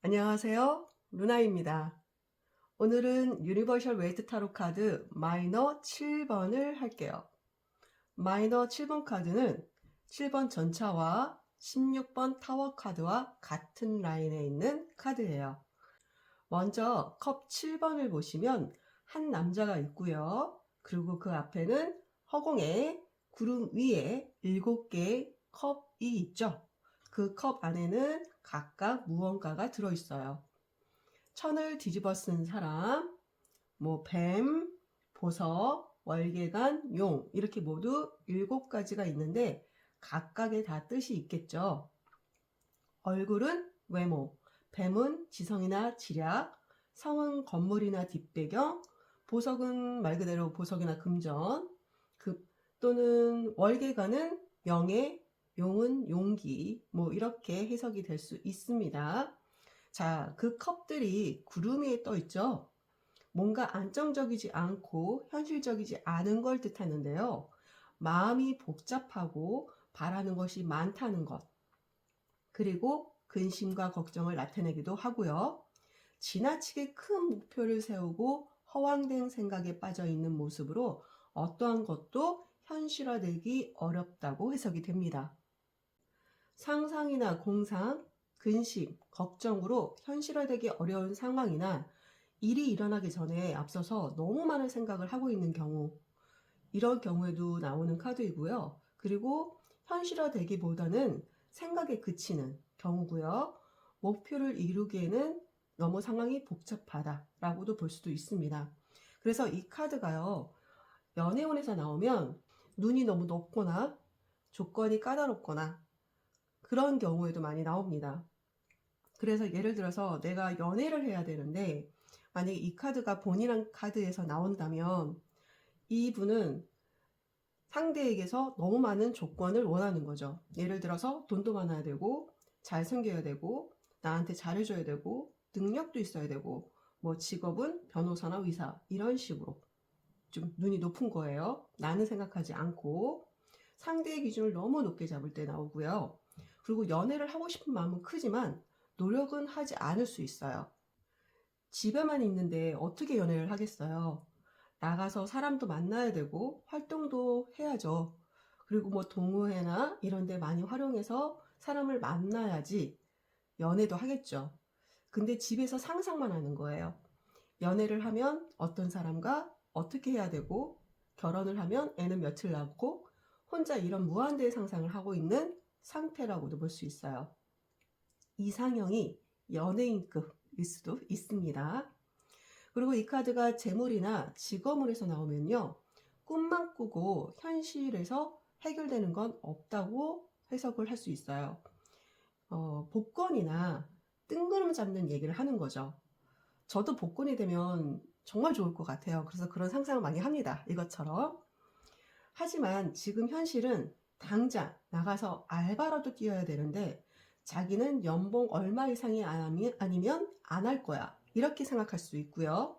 안녕하세요. 루나입니다. 오늘은 유니버셜 웨이트 타로 카드 마이너 7번을 할게요. 마이너 7번 카드는 7번 전차와 16번 타워 카드와 같은 라인에 있는 카드예요. 먼저 컵 7번을 보시면 한 남자가 있고요. 그리고 그 앞에는 허공에 구름 위에 7개의 컵이 있죠. 그 컵 안에는 각각 무언가가 들어있어요. 천을 뒤집어 쓴 사람, 뱀, 보석, 월계관, 용 이렇게 모두 7가지가 있는데 각각의 다 뜻이 있겠죠. 얼굴은 외모, 뱀은 지성이나 지략, 성은 건물이나 뒷배경, 보석은 말 그대로 보석이나 금전, 또는 월계관은 명예, 용은 용기, 이렇게 해석이 될 수 있습니다. 자, 그 컵들이 구름 위에 떠 있죠. 뭔가 안정적이지 않고 현실적이지 않은 걸 뜻하는데요. 마음이 복잡하고 바라는 것이 많다는 것. 그리고 근심과 걱정을 나타내기도 하고요. 지나치게 큰 목표를 세우고 허황된 생각에 빠져 있는 모습으로 어떠한 것도 현실화되기 어렵다고 해석이 됩니다. 상상이나 공상, 근심, 걱정으로 현실화되기 어려운 상황이나 일이 일어나기 전에 앞서서 너무 많은 생각을 하고 있는 경우, 이런 경우에도 나오는 카드이고요. 그리고 현실화되기보다는 생각에 그치는 경우고요. 목표를 이루기에는 너무 상황이 복잡하다라고도 볼 수도 있습니다. 그래서 이 카드가요. 연애운에서 나오면 눈이 너무 높거나 조건이 까다롭거나 그런 경우에도 많이 나옵니다. 그래서 예를 들어서 내가 연애를 해야 되는데 만약에 이 카드가 본인한 카드에서 나온다면 이분은 상대에게서 너무 많은 조건을 원하는 거죠. 예를 들어서 돈도 많아야 되고 잘생겨야 되고 나한테 잘해줘야 되고 능력도 있어야 되고 직업은 변호사나 의사 이런 식으로 좀 눈이 높은 거예요. 나는 생각하지 않고 상대의 기준을 너무 높게 잡을 때 나오고요. 그리고 연애를 하고 싶은 마음은 크지만 노력은 하지 않을 수 있어요. 집에만 있는데 어떻게 연애를 하겠어요? 나가서 사람도 만나야 되고 활동도 해야죠. 그리고 동호회나 이런 데 많이 활용해서 사람을 만나야지 연애도 하겠죠. 근데 집에서 상상만 하는 거예요. 연애를 하면 어떤 사람과 어떻게 해야 되고 결혼을 하면 애는 며칠 낳고 혼자 이런 무한대의 상상을 하고 있는 상태라고도 볼 수 있어요. 이상형이 연예인급일 수도 있습니다. 그리고 이 카드가 재물이나 직업물에서 나오면요. 꿈만 꾸고 현실에서 해결되는 건 없다고 해석을 할 수 있어요. 복권이나 뜬구름 잡는 얘기를 하는 거죠. 저도 복권이 되면 정말 좋을 것 같아요. 그래서 그런 상상을 많이 합니다. 이것처럼. 하지만 지금 현실은 당장 나가서 알바라도 뛰어야 되는데 자기는 연봉 얼마 이상이 아니면 안 할 거야. 이렇게 생각할 수 있고요.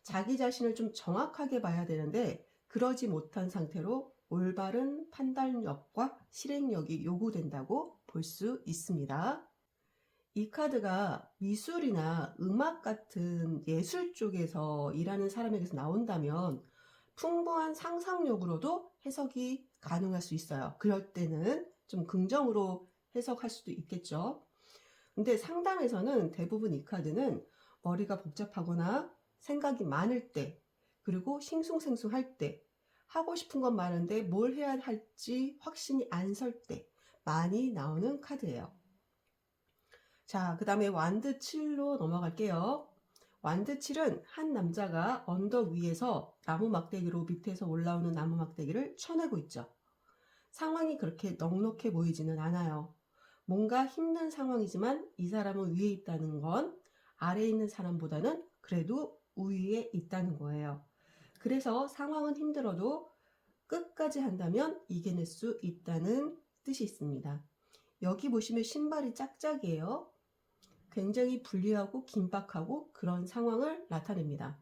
자기 자신을 좀 정확하게 봐야 되는데 그러지 못한 상태로 올바른 판단력과 실행력이 요구된다고 볼 수 있습니다. 이 카드가 미술이나 음악 같은 예술 쪽에서 일하는 사람에게서 나온다면 풍부한 상상력으로도 해석이 가능할 수 있어요. 그럴 때는 좀 긍정으로 해석할 수도 있겠죠. 근데 상담에서는 대부분 이 카드는 머리가 복잡하거나 생각이 많을 때, 그리고 싱숭생숭할 때, 하고 싶은 건 많은데 뭘 해야 할지 확신이 안 설 때 많이 나오는 카드예요. 자, 그 다음에 완드 7로 넘어갈게요. 완드 7은 한 남자가 언덕 위에서 나무 막대기로 밑에서 올라오는 나무 막대기를 쳐내고 있죠. 상황이 그렇게 넉넉해 보이지는 않아요. 뭔가 힘든 상황이지만 이 사람은 위에 있다는 건 아래에 있는 사람보다는 그래도 우위에 있다는 거예요. 그래서 상황은 힘들어도 끝까지 한다면 이겨낼 수 있다는 뜻이 있습니다. 여기 보시면 신발이 짝짝이에요. 굉장히 불리하고 긴박하고 그런 상황을 나타냅니다.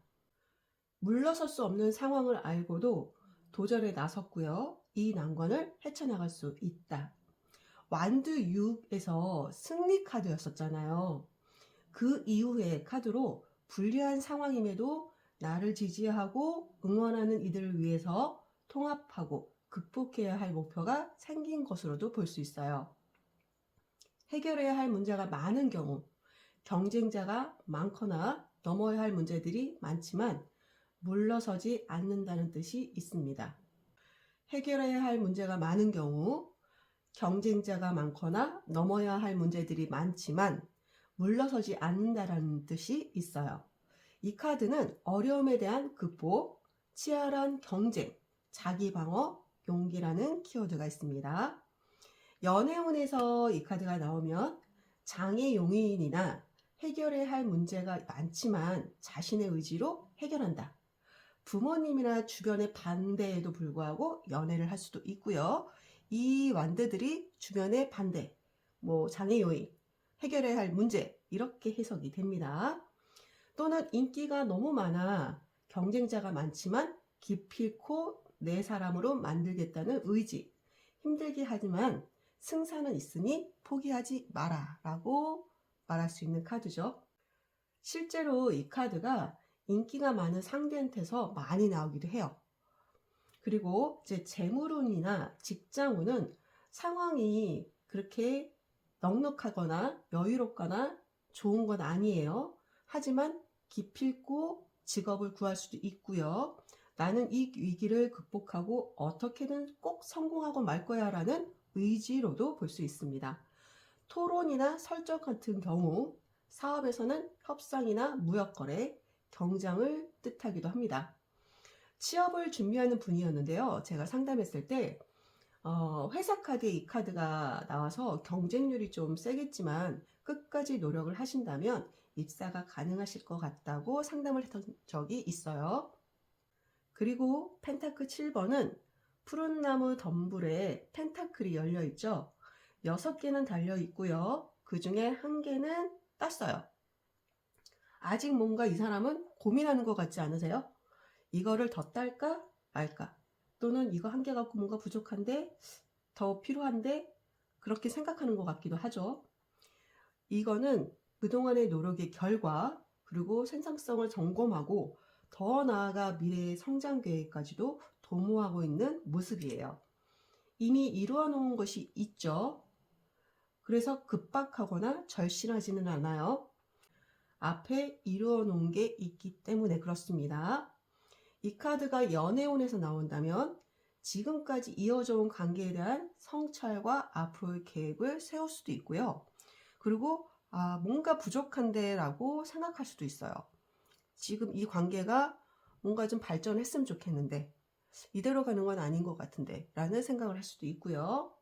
물러설 수 없는 상황을 알고도 도전에 나섰고요. 이 난관을 헤쳐나갈 수 있다. 완드 6에서 승리 카드였었잖아요. 그 이후의 카드로 불리한 상황임에도 나를 지지하고 응원하는 이들을 위해서 통합하고 극복해야 할 목표가 생긴 것으로도 볼 수 있어요. 해결해야 할 문제가 많은 경우, 경쟁자가 많거나 넘어야 할 문제들이 많지만 물러서지 않는다는 뜻이 있습니다. 해결해야 할 문제가 많은 경우, 경쟁자가 많거나 넘어야 할 문제들이 많지만 물러서지 않는다는 뜻이 있어요. 이 카드는 어려움에 대한 극복, 치열한 경쟁, 자기 방어, 용기라는 키워드가 있습니다. 연애운에서 이 카드가 나오면 장애 용인이나 해결해야 할 문제가 많지만 자신의 의지로 해결한다. 부모님이나 주변의 반대에도 불구하고 연애를 할 수도 있고요. 이 완드들이 주변의 반대, 장애 요인, 해결해야 할 문제 이렇게 해석이 됩니다. 또는 인기가 너무 많아 경쟁자가 많지만 기필코 내 사람으로 만들겠다는 의지, 힘들게 하지만 승산은 있으니 포기하지 마라 라고 말할 수 있는 카드죠. 실제로 이 카드가 인기가 많은 상대한테서 많이 나오기도 해요. 그리고 이제 재물운이나 직장운은 상황이 그렇게 넉넉하거나 여유롭거나 좋은 건 아니에요. 하지만 기필코 직업을 구할 수도 있고요. 나는 이 위기를 극복하고 어떻게든 꼭 성공하고 말 거야 라는 의지로도 볼 수 있습니다. 토론이나 설정 같은 경우 사업에서는 협상이나 무역거래, 경쟁을 뜻하기도 합니다. 취업을 준비하는 분이었는데요. 제가 상담했을 때 회사 카드에 이 카드가 나와서 경쟁률이 좀 세겠지만 끝까지 노력을 하신다면 입사가 가능하실 것 같다고 상담을 했던 적이 있어요. 그리고 펜타클 7번은 푸른 나무 덤불에 펜타클이 열려 있죠. 6개는 달려 있고요. 그 중에 1개는 땄어요. 아직 뭔가 이 사람은 고민하는 것 같지 않으세요? 이거를 더 딸까 말까? 또는 이거 1개 갖고 뭔가 부족한데 더 필요한데 그렇게 생각하는 것 같기도 하죠. 이거는 그동안의 노력의 결과 그리고 생산성을 점검하고 더 나아가 미래의 성장 계획까지도 도모하고 있는 모습이에요. 이미 이루어 놓은 것이 있죠. 그래서 급박하거나 절실하지는 않아요. 앞에 이루어 놓은 게 있기 때문에 그렇습니다. 이 카드가 연애운에서 나온다면 지금까지 이어져 온 관계에 대한 성찰과 앞으로의 계획을 세울 수도 있고요. 그리고 뭔가 부족한데 라고 생각할 수도 있어요. 지금 이 관계가 뭔가 좀 발전했으면 좋겠는데 이대로 가는 건 아닌 것 같은데 라는 생각을 할 수도 있고요.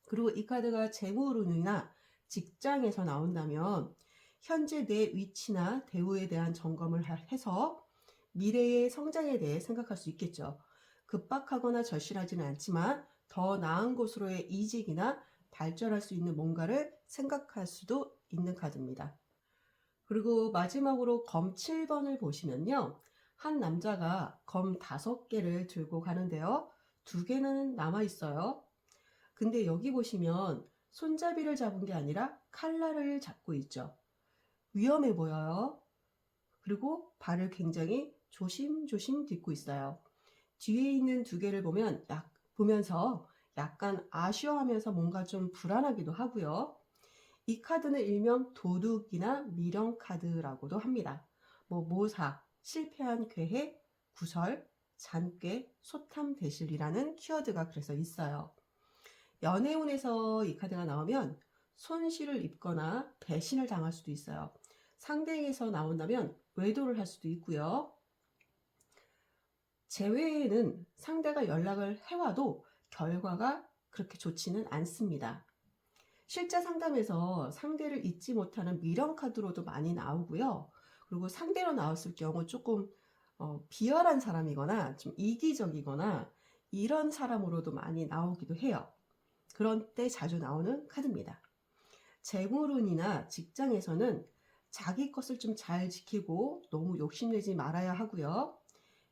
그리고 이 카드가 재물운이나 직장에서 나온다면 현재 내 위치나 대우에 대한 점검을 해서 미래의 성장에 대해 생각할 수 있겠죠. 급박하거나 절실하지는 않지만 더 나은 곳으로의 이직이나 발전할 수 있는 뭔가를 생각할 수도 있는 카드입니다. 그리고 마지막으로 검 7번을 보시면요. 한 남자가 검 5개를 들고 가는데요. 2개는 남아 있어요. 근데 여기 보시면 손잡이를 잡은 게 아니라 칼날을 잡고 있죠. 위험해 보여요. 그리고 발을 굉장히 조심조심 딛고 있어요. 뒤에 있는 2개를 보면서 약간 아쉬워하면서 뭔가 좀 불안하기도 하고요. 이 카드는 일명 도둑이나 미령 카드라고도 합니다. 모사, 실패한 계획, 구설, 잔꾀, 소탐 대실이라는 키워드가 그래서 있어요. 연애운에서 이 카드가 나오면 손실을 입거나 배신을 당할 수도 있어요. 상대에서 나온다면 외도를 할 수도 있고요. 재회에는 상대가 연락을 해와도 결과가 그렇게 좋지는 않습니다. 실제 상담에서 상대를 잊지 못하는 미련 카드로도 많이 나오고요. 그리고 상대로 나왔을 경우 조금 비열한 사람이거나 좀 이기적이거나 이런 사람으로도 많이 나오기도 해요. 그런 때 자주 나오는 카드입니다. 재물운이나 직장에서는 자기 것을 좀 잘 지키고 너무 욕심내지 말아야 하고요.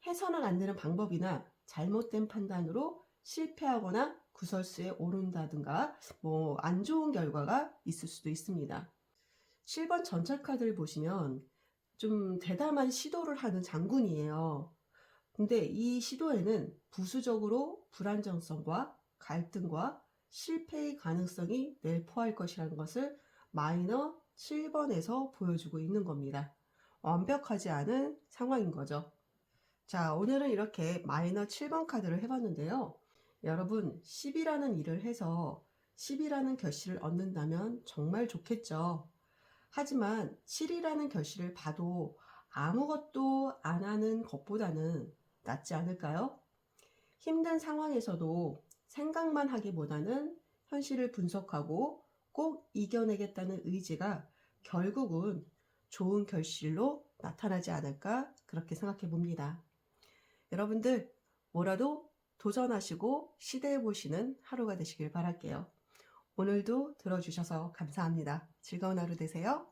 해서는 안 되는 방법이나 잘못된 판단으로 실패하거나 구설수에 오른다든가 안 좋은 결과가 있을 수도 있습니다. 7번 전철 카드를 보시면 좀 대담한 시도를 하는 장군이에요. 근데 이 시도에는 부수적으로 불안정성과 갈등과 실패의 가능성이 내포할 것이라는 것을 마이너 7번에서 보여주고 있는 겁니다. 완벽하지 않은 상황인 거죠. 자, 오늘은 이렇게 마이너 7번 카드를 해봤는데요. 여러분, 10이라는 일을 해서 10이라는 결실을 얻는다면 정말 좋겠죠. 하지만 7이라는 결실을 봐도 아무것도 안 하는 것보다는 낫지 않을까요? 힘든 상황에서도 생각만 하기보다는 현실을 분석하고 꼭 이겨내겠다는 의지가 결국은 좋은 결실로 나타나지 않을까 그렇게 생각해 봅니다. 여러분들 뭐라도 도전하시고 시도해 보시는 하루가 되시길 바랄게요. 오늘도 들어주셔서 감사합니다. 즐거운 하루 되세요.